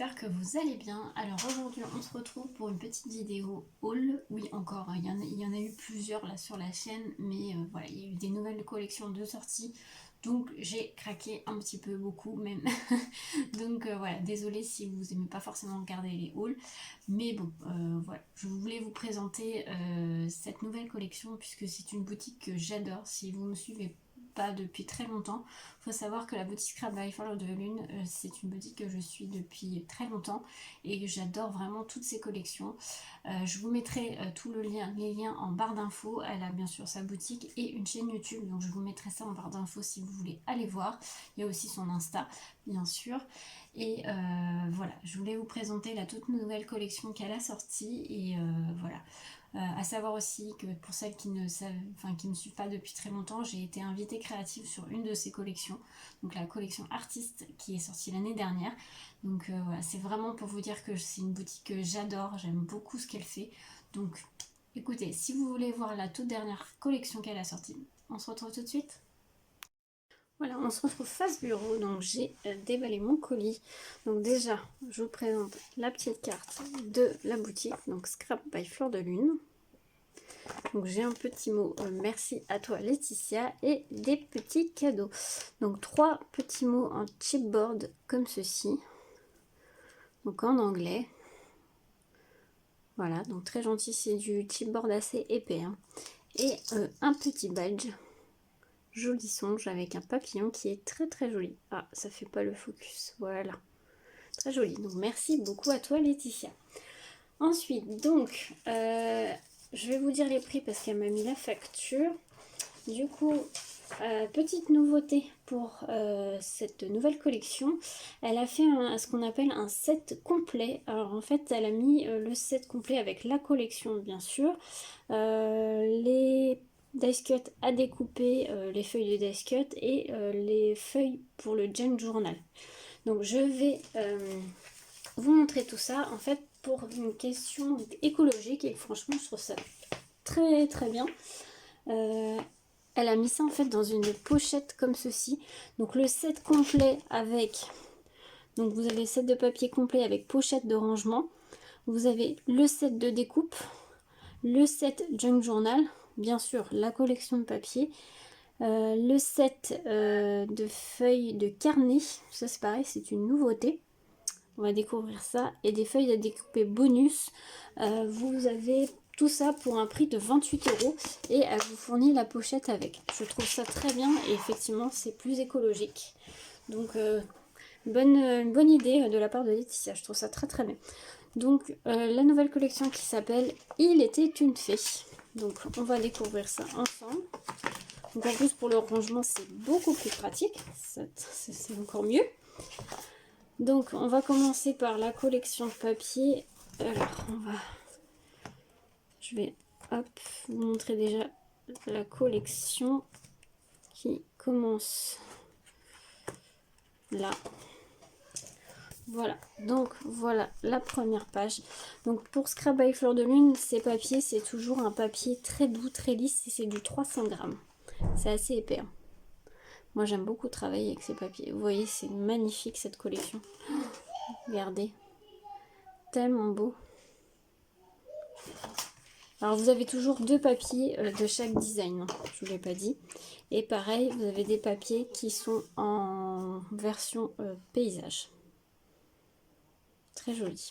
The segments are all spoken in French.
j'espère que vous allez bien. Alors aujourd'hui on se retrouve pour une petite vidéo haul. Oui encore, il y en a eu plusieurs là sur la chaîne, mais voilà, il y a eu des nouvelles collections de sorties. Donc j'ai craqué un petit peu, beaucoup même. Donc voilà, désolée si vous aimez pas forcément regarder les hauls. Mais bon, voilà, je voulais vous présenter cette nouvelle collection puisque c'est une boutique que j'adore. Si vous me suivez pas depuis très longtemps, il faut savoir que la boutique Scrap by Fleur de Lune, c'est une boutique que je suis depuis très longtemps et j'adore vraiment toutes ses collections. Je vous mettrai les liens en barre d'infos. Elle a bien sûr sa boutique et une chaîne YouTube, donc je vous mettrai ça en barre d'infos si vous voulez aller voir. Il y a aussi son Insta, bien sûr. Et voilà, je voulais vous présenter la toute nouvelle collection qu'elle a sortie et voilà. À savoir aussi que pour celles qui ne savent, enfin, qui me suivent pas depuis très longtemps, j'ai été invitée créative sur une de ces collections, donc la collection Artiste qui est sortie l'année dernière. Donc voilà, c'est vraiment pour vous dire que c'est une boutique que j'adore, j'aime beaucoup ce qu'elle fait. Donc écoutez, si vous voulez voir la toute dernière collection qu'elle a sortie, on se retrouve tout de suite. Voilà, on se retrouve face bureau, donc j'ai déballé mon colis. Donc déjà, je vous présente la petite carte de la boutique, donc Scrap by Fleur de Lune. Donc j'ai un petit mot, merci à toi Laetitia, et des petits cadeaux. Donc 3 petits mots en chipboard comme ceci, donc en anglais. Voilà, donc très gentil, c'est du chipboard assez épais, hein. Et un petit badge. Joli songe avec un papillon qui est très très joli. Ah, ça fait pas le focus. Voilà. Très joli. Donc merci beaucoup à toi Laetitia. Ensuite, donc, je vais vous dire les prix parce qu'elle m'a mis la facture. Du coup, petite nouveauté pour cette nouvelle collection. Elle a fait ce qu'on appelle un set complet. Alors en fait, elle a mis le set complet avec la collection, bien sûr. Les dice cut à découper, les feuilles de dice cut et les feuilles pour le junk journal. Donc je vais vous montrer tout ça en fait pour une question écologique et franchement je trouve ça très très bien. Elle a mis ça en fait dans une pochette comme ceci. Donc le set complet avec, donc vous avez le set de papier complet avec pochette de rangement. Vous avez le set de découpe, le set junk journal, bien sûr la collection de papier, le set de feuilles de carnet, ça c'est pareil, c'est une nouveauté. On va découvrir ça. Et des feuilles à découper bonus. Vous avez tout ça pour un prix de 28 € et elle vous fournit la pochette avec. Je trouve ça très bien et effectivement c'est plus écologique. Donc une bonne idée de la part de Laetitia. Je trouve ça très très bien. Donc la nouvelle collection qui s'appelle Il était une fée. Donc on va découvrir ça ensemble. Donc en plus pour le rangement c'est beaucoup plus pratique. C'est encore mieux. Donc on va commencer par la collection de papier. Alors je vais vous montrer déjà la collection qui commence là. Voilà, donc voilà la première page. Donc pour Scrap by Fleur de Lune, ces papiers, c'est toujours un papier très doux, très lisse et c'est du 300 grammes. C'est assez épais, hein. Moi j'aime beaucoup travailler avec ces papiers. Vous voyez, c'est magnifique cette collection. Regardez, tellement beau. Alors vous avez toujours 2 papiers de chaque design, hein, je ne vous l'ai pas dit. Et pareil, vous avez des papiers qui sont en version paysage. Très joli.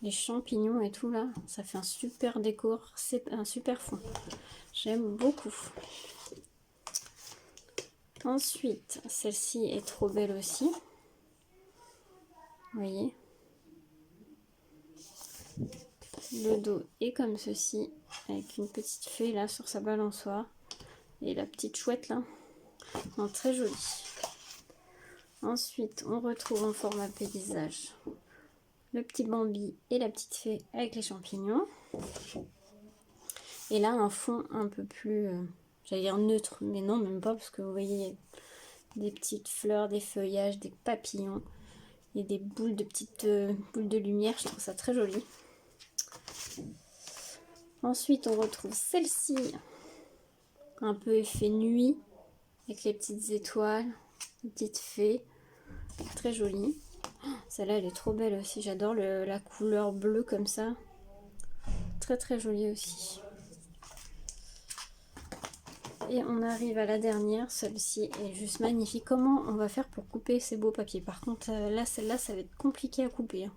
Les champignons et tout là, ça fait un super décor, c'est un super fond. J'aime beaucoup. Ensuite, celle-ci est trop belle aussi. Vous voyez, le dos est comme ceci, avec une petite fée là sur sa balançoire. Et la petite chouette là. Non, très jolie. Ensuite, on retrouve en format paysage le petit Bambi et la petite fée avec les champignons. Et là, un fond un peu plus, j'allais dire neutre, mais non, même pas, parce que vous voyez des petites fleurs, des feuillages, des papillons et des boules de petites boules de lumière. Je trouve ça très joli. Ensuite, on retrouve celle-ci, un peu effet nuit, avec les petites étoiles, les petites fées, très jolie. Celle-là, elle est trop belle aussi. J'adore la couleur bleue comme ça. Très très jolie aussi. Et on arrive à la dernière. Celle-ci est juste magnifique. Comment on va faire pour couper ces beaux papiers? Par contre, là, celle-là, ça va être compliqué à couper.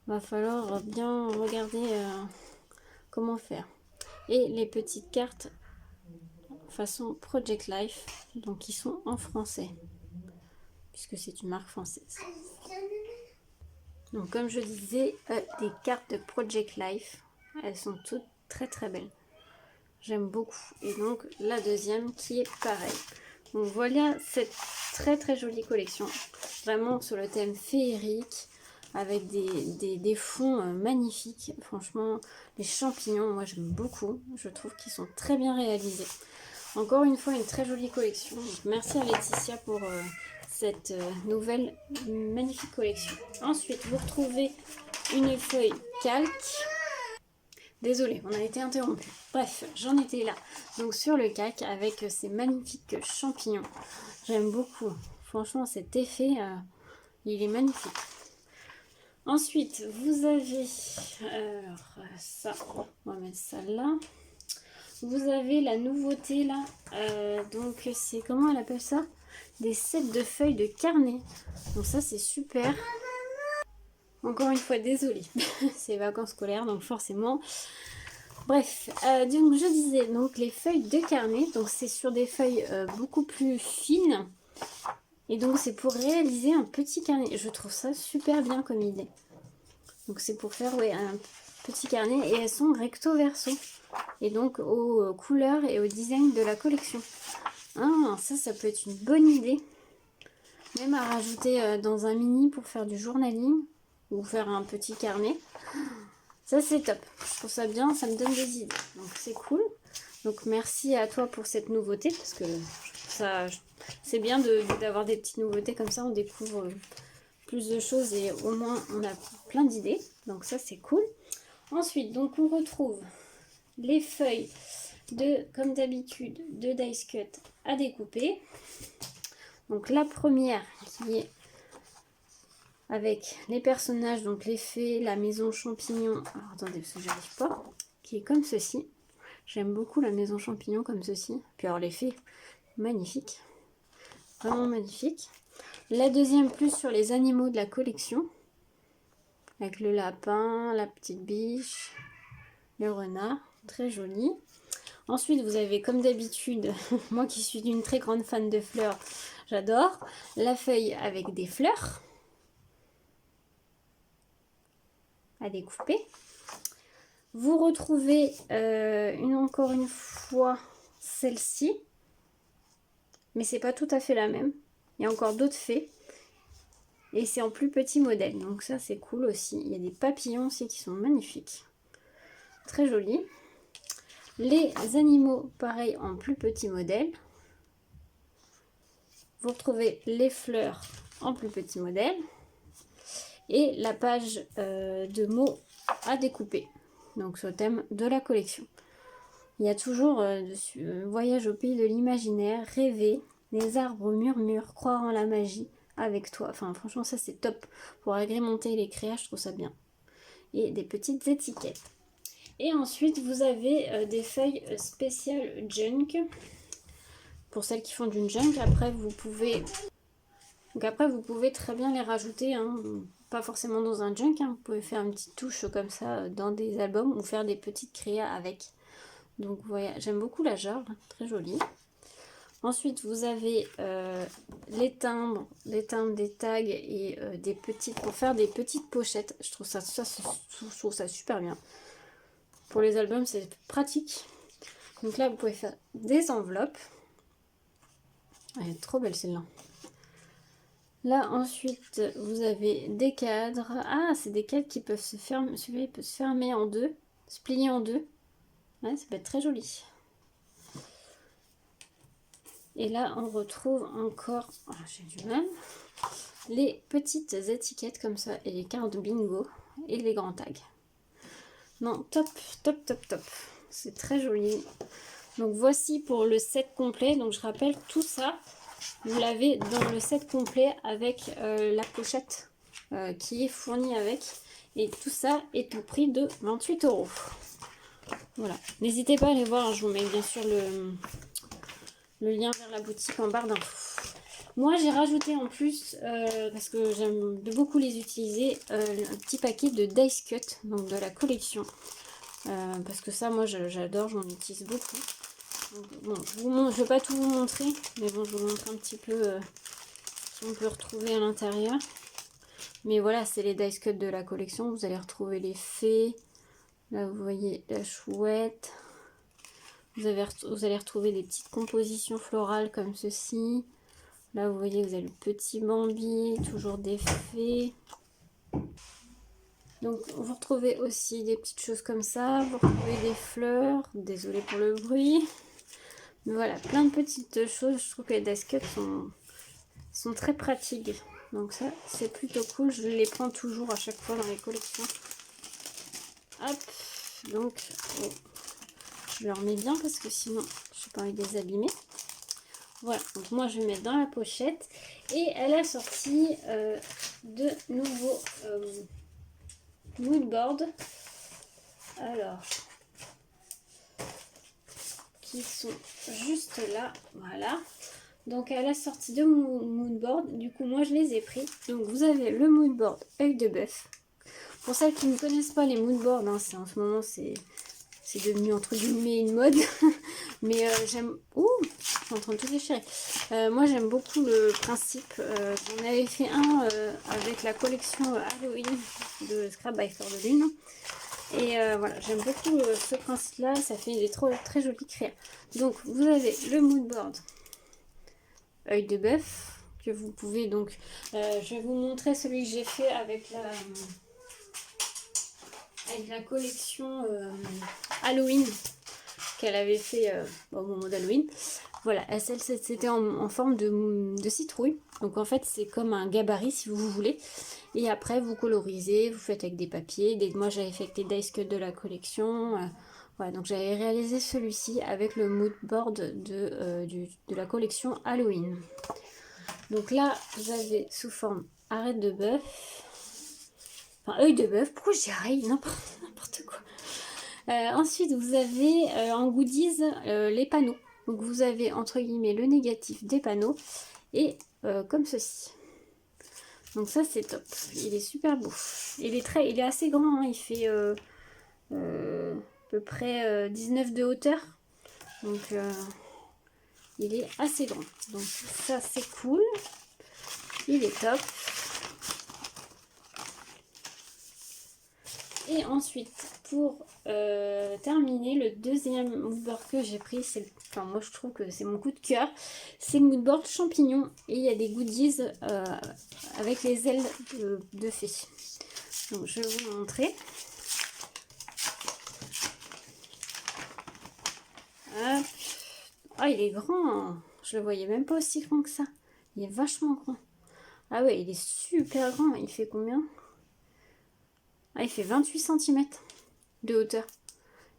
Va falloir bien regarder comment faire. Et les petites cartes façon Project Life, donc qui sont en français, puisque c'est une marque française. Donc comme je disais, des cartes de Project Life, elles sont toutes très très belles. J'aime beaucoup. Et donc la deuxième qui est pareil. Donc voilà cette très très jolie collection. Vraiment sur le thème féerique, avec des fonds magnifiques. Franchement, les champignons, moi j'aime beaucoup. Je trouve qu'ils sont très bien réalisés. Encore une fois, une très jolie collection. Donc, merci à Laetitia pour cette nouvelle magnifique collection. Ensuite, vous retrouvez une feuille calque. Désolée, on a été interrompu. Bref, j'en étais là. Donc sur le calque avec ces magnifiques champignons. J'aime beaucoup. Franchement, cet effet, il est magnifique. Ensuite, vous avez... alors, ça, on va mettre ça là. Vous avez la nouveauté là. Donc c'est, comment elle appelle ça? Des sets de feuilles de carnet. Donc ça, c'est super. Encore une fois, désolée. C'est vacances scolaires, donc forcément... Bref, donc je disais, donc les feuilles de carnet, donc c'est sur des feuilles beaucoup plus fines. Et donc c'est pour réaliser un petit carnet. Je trouve ça super bien comme idée. Donc c'est pour faire un petit carnet et elles sont recto verso. Et donc aux couleurs et au design de la collection. Ah, ça peut être une bonne idée. Même à rajouter dans un mini pour faire du journaling ou faire un petit carnet. Ça c'est top, je trouve ça bien, ça me donne des idées, donc c'est cool. Donc merci à toi pour cette nouveauté, parce que ça c'est bien d'avoir des petites nouveautés comme ça, on découvre plus de choses et au moins on a plein d'idées, donc ça c'est cool. Ensuite, donc on retrouve les feuilles comme d'habitude, de Dice Cut à découper. Donc la première qui est avec les personnages, donc les fées, la maison champignon. Alors attendez, parce que j'arrive pas. Qui est comme ceci. J'aime beaucoup la maison champignon comme ceci. Puis alors les fées, magnifique. Vraiment magnifique. La deuxième plus sur les animaux de la collection. Avec le lapin, la petite biche, le renard. Très joli. Ensuite, vous avez comme d'habitude, moi qui suis une très grande fan de fleurs, j'adore. La feuille avec des fleurs. À découper. Vous retrouvez encore une fois celle-ci, mais c'est pas tout à fait la même. Il y a encore d'autres fées et c'est en plus petit modèle, donc ça c'est cool aussi. Il y a des papillons aussi qui sont magnifiques, très jolis. Les animaux, pareil, en plus petit modèle. Vous retrouvez les fleurs en plus petit modèle. Et la page de mots à découper, donc sur le thème de la collection. Il y a toujours dessus voyage au pays de l'imaginaire, rêver, les arbres murmurent, croire en la magie avec toi. Enfin franchement ça c'est top pour agrémenter les créas, je trouve ça bien. Et des petites étiquettes. Et ensuite vous avez des feuilles spéciales junk. Pour celles qui font d'une junk, après vous pouvez très bien les rajouter, hein. Pas forcément dans un junk, hein. Vous pouvez faire une petite touche comme ça dans des albums ou faire des petites créas avec. Donc voilà, j'aime beaucoup la jarre, très jolie. Ensuite vous avez les timbres, des tags et des petites, pour faire des petites pochettes. Je trouve ça super bien. Pour les albums c'est pratique. Donc là vous pouvez faire des enveloppes. Elle est trop belle celle-là. Là, ensuite, vous avez des cadres. Ah, c'est des cadres qui peuvent se fermer. Celui-là, il peut se fermer en deux, se plier en deux. Ouais, ça peut être très joli. Et là, on retrouve encore, j'ai du mal, les petites étiquettes comme ça et les cartes bingo et les grands tags. Non, top, top, top, top. C'est très joli. Donc voici pour le set complet. Donc je rappelle tout ça. vous l'avez dans le set complet avec la pochette qui est fournie avec. Et tout ça est au prix de 28 €. Voilà. N'hésitez pas à aller voir, je vous mets bien sûr le lien vers la boutique en barre d'infos. Moi j'ai rajouté en plus, parce que j'aime beaucoup les utiliser, un petit paquet de Dice Cut, donc de la collection. Parce que ça moi j'adore, j'en utilise beaucoup. Donc, bon, je ne vais pas tout vous montrer, mais bon je vous montre un petit peu ce qu'on peut retrouver à l'intérieur. Mais voilà, c'est les Dice Cut de la collection, vous allez retrouver les fées. Là vous voyez la chouette. Vous allez retrouver des petites compositions florales comme ceci. Là, vous voyez, vous avez le petit Bambi, toujours des fées. Donc, vous retrouvez aussi des petites choses comme ça. Vous retrouvez des fleurs. Désolée pour le bruit. Mais voilà, plein de petites choses. Je trouve que les Dice Cut sont très pratiques. Donc ça, c'est plutôt cool. Je les prends toujours à chaque fois dans les collections. Hop. Donc, oh, je les remets bien parce que sinon, je n'ai pas envie de les abîmer. Voilà, donc moi je vais mettre dans la pochette. Et elle a sorti de nouveaux moodboards. Alors, qui sont juste là. Voilà. Donc elle a sorti deux moodboards. Du coup, moi je les ai pris. Donc vous avez le moodboard œil de bœuf. Pour celles qui ne connaissent pas les moodboards, hein, en ce moment c'est devenu entre guillemets une mode. Mais j'aime... Ouh, je suis en train de tout déchirer. Moi j'aime beaucoup le principe. J'en avais fait un avec la collection Halloween de Scrap by Fleur de Lune. Et voilà, j'aime beaucoup ce principe là. Ça fait des très jolies créas. Donc vous avez le moodboard œil de bœuf. Que vous pouvez donc... je vais vous montrer celui que j'ai fait avec la collection Halloween qu'elle avait fait au moment d'Halloween. Voilà, celle c'était en forme de citrouille. Donc en fait c'est comme un gabarit si vous voulez. Et après vous colorisez, vous faites avec des papiers. Moi j'avais fait avec les Dice Cut de la collection. Voilà, donc j'avais réalisé celui-ci avec le mood board de la collection Halloween. Donc là vous avez sous forme arête de bœuf. Enfin œil de bœuf, pourquoi je dis arrête, n'importe quoi. Ensuite, vous avez en goodies les panneaux. Donc, vous avez entre guillemets le négatif des panneaux et comme ceci. Donc, ça, c'est top. Il est super beau. Il est assez grand. Hein. Il fait à peu près 19 de hauteur. Donc, il est assez grand. Donc, ça, c'est cool. Il est top. Et ensuite, pour terminer, le deuxième moodboard que j'ai pris, enfin moi je trouve que c'est mon coup de cœur, c'est le moodboard champignon. Et il y a des goodies avec les ailes de fée. Donc je vais vous montrer. Hop. Ah, il est grand, hein. Je le voyais même pas aussi grand que ça. Il est vachement grand. Ah ouais, il est super grand. Il fait combien? Ah, il fait 28 cm de hauteur.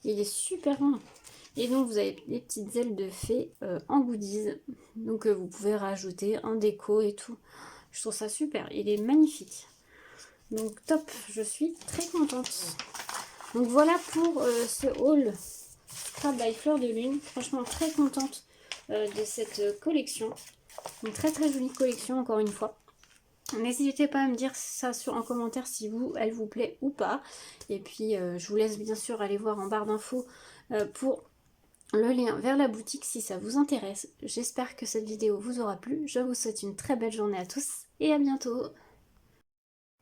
Il est super grand. Et donc, vous avez les petites ailes de fée en goodies. Donc, vous pouvez rajouter en déco et tout. Je trouve ça super. Il est magnifique. Donc, top. Je suis très contente. Donc, voilà pour ce haul Scrap by Fleur de Lune. Franchement, très contente de cette collection. Une très jolie collection, encore une fois. N'hésitez pas à me dire ça en commentaire si elle vous plaît ou pas. Et puis je vous laisse bien sûr aller voir en barre d'infos pour le lien vers la boutique si ça vous intéresse. J'espère que cette vidéo vous aura plu. Je vous souhaite une très belle journée à tous et à bientôt.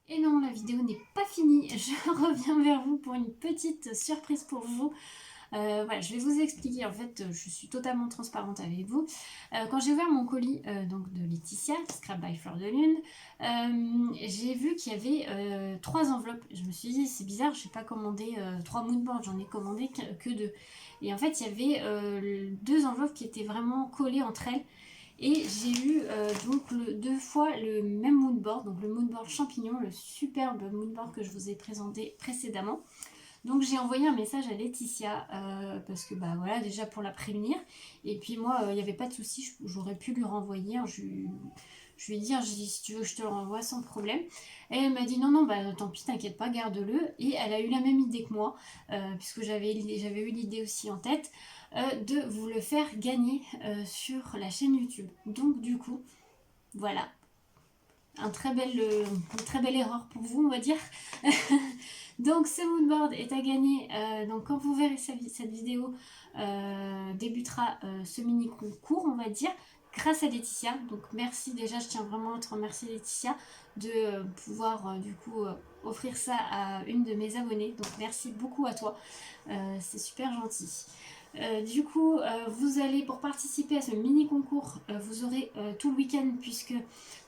Et non, la vidéo n'est pas finie. Je reviens vers vous pour une petite surprise pour vous. Voilà, je vais vous expliquer, en fait, je suis totalement transparente avec vous. Quand j'ai ouvert mon colis donc de Laetitia, Scrap by Fleur de Lune, j'ai vu qu'il y avait 3 enveloppes. Je me suis dit, c'est bizarre, je n'ai pas commandé 3 moodboards, j'en ai commandé que 2. Et en fait, il y avait 2 enveloppes qui étaient vraiment collées entre elles. Et j'ai eu donc 2 fois le même moodboard, donc le moodboard champignon, le superbe moodboard que je vous ai présenté précédemment. Donc j'ai envoyé un message à Laetitia parce que bah voilà, déjà pour la prévenir. Et puis moi, il n'y avait pas de souci, j'aurais pu lui renvoyer. Hein, je lui ai dit, hein, si tu veux, je te le renvoie sans problème. Et elle m'a dit non, non, bah tant pis, t'inquiète pas, garde-le. Et elle a eu la même idée que moi, puisque j'avais eu l'idée aussi en tête, de vous le faire gagner sur la chaîne YouTube. Donc du coup, voilà, une très belle erreur pour vous, on va dire. Donc ce moodboard est à gagner. Donc quand vous verrez cette vidéo, débutera ce mini concours, on va dire, grâce à Laetitia. Donc merci déjà, je tiens vraiment à te remercier Laetitia de pouvoir du coup offrir ça à une de mes abonnées. Donc merci beaucoup à toi, c'est super gentil. Du coup, vous allez, pour participer à ce mini concours, vous aurez tout le week-end puisque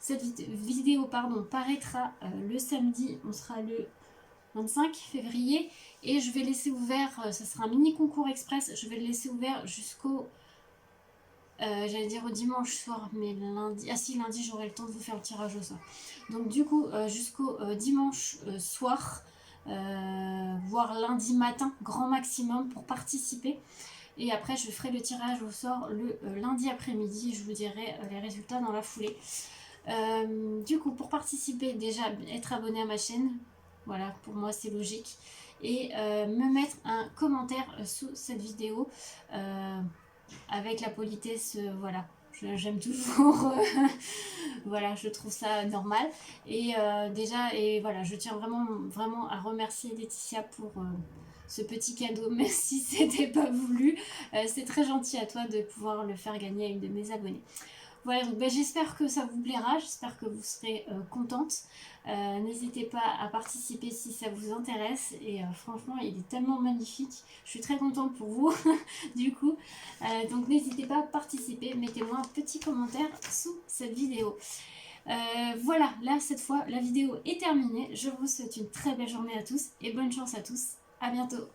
cette vidéo paraîtra le samedi, on sera le 25 février, et je vais laisser ouvert, ce sera un mini concours express, je vais le laisser ouvert jusqu'au, j'allais dire au dimanche soir, mais lundi, ah si, lundi j'aurai le temps de vous faire le tirage au sort. Donc du coup, jusqu'au dimanche soir, voire lundi matin, grand maximum pour participer. Et après, je ferai le tirage au sort le lundi après-midi. Je vous dirai les résultats dans la foulée. Du coup, pour participer, déjà, être abonné à ma chaîne. Voilà, pour moi, c'est logique. Et me mettre un commentaire sous cette vidéo avec la politesse, voilà. J'aime toujours, voilà, je trouve ça normal. Et déjà, et voilà, je tiens vraiment, vraiment à remercier Laetitia pour ce petit cadeau, même si c'était pas voulu. C'est très gentil à toi de pouvoir le faire gagner à une de mes abonnées. Voilà, donc j'espère que ça vous plaira, j'espère que vous serez contente. N'hésitez pas à participer si ça vous intéresse. Et franchement, il est tellement magnifique. Je suis très contente pour vous, du coup. Donc n'hésitez pas à participer, mettez-moi un petit commentaire sous cette vidéo. Voilà, là, cette fois, la vidéo est terminée. Je vous souhaite une très belle journée à tous et bonne chance à tous. À bientôt.